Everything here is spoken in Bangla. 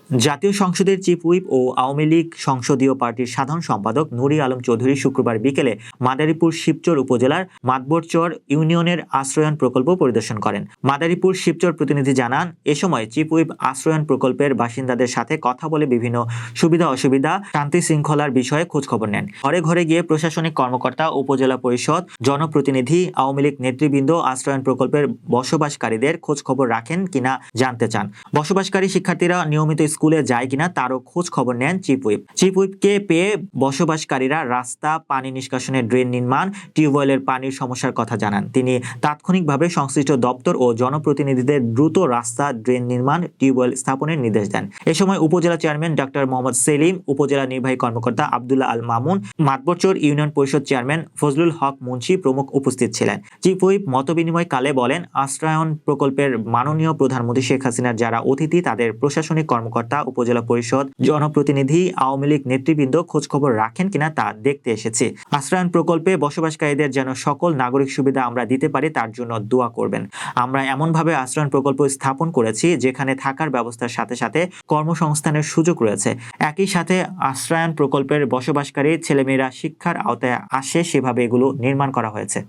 জাতীয় সংসদের চিফ হুইপ ও আওয়ামী লীগ সংসদীয় পার্টির সাধারণ সম্পাদক নুরি আলম চৌধুরী শুক্রবার বিকেলে মাদারীপুর শিবচর উপজেলার মাতবরচর ইউনিয়নের আশ্রয়ন প্রকল্প পরিদর্শন করেন। মাদারীপুর শিবচর প্রতিনিধি জানান, এ সময় চিফ হুইপ আশ্রয়ন প্রকল্পের বাসিন্দাদের সাথে কথা বলে বিভিন্ন সুবিধা অসুবিধা, শান্তি শৃঙ্খলার বিষয়ে খোঁজখবর নেন। ঘরে ঘরে গিয়ে প্রশাসনিক কর্মকর্তা, উপজেলা পরিষদ, জনপ্রতিনিধি, আওয়ামী লীগ নেতৃবৃন্দ আশ্রয়ন প্রকল্পের বসবাসকারীদের খোঁজখবর রাখেন কিনা জানতে চান। বসবাসকারী শিক্ষার্থীরা নিয়মিত স্কুলে যায় কিনা তারও খোঁজ খবর নেন চিফ হুইপ। চিফ হুইপকে পেয়ে বসবাসকারীরা রাস্তা, পানি নিষ্কাশনের ড্রেন নির্মাণ, টিউবওয়েলের পানির সমস্যার কথা জানান। তিনি তাৎক্ষণিকভাবে সংশ্লিষ্ট দপ্তর ও জনপ্রতিনিধিদের দ্রুত রাস্তা, ড্রেন নির্মাণ, টিউবওয়েল স্থাপনের নির্দেশ দেন। এ সময় উপজেলা চেয়ারম্যান ডক্টর মোহাম্মদ সেলিম, উপজেলা নির্বাহী কর্মকর্তা আব্দুল্লাহ আল মামুন, মাতবরচর ইউনিয়ন পরিষদ চেয়ারম্যান ফজলুল হক মুন্সি প্রমুখ উপস্থিত ছিলেন। চিফ হুইপ মতবিনিময় কালে বলেন, আশ্রয়ন প্রকল্পের মাননীয় প্রধানমন্ত্রী শেখ হাসিনার যারা অতিথি তাদের প্রশাসনিক কর্মকর্তা, উপজেলা পরিষদ, জনপ্রতিনিধি, আওয়ামী লীগ নেতৃবৃন্দ খোঁজখবর রাখেন কিনা তা দেখতে এসেছে। আশ্রয়ন প্রকল্পে বসবাসকারীদের যেন সকল নাগরিক সুবিধা আমরা দিতে পারি তার জন্য দোয়া করবেন। আমরা এমনভাবে আশ্রয়ন প্রকল্প স্থাপন করেছি যেখানে থাকার ব্যবস্থার সাথে সাথে কর্মসংস্থানের সুযোগ রয়েছে। একই সাথে আশ্রয়ন প্রকল্পের বসবাসকারী ছেলেমেয়েরা শিক্ষার আওতায় আসে সেভাবে এগুলো নির্মাণ করা হয়েছে।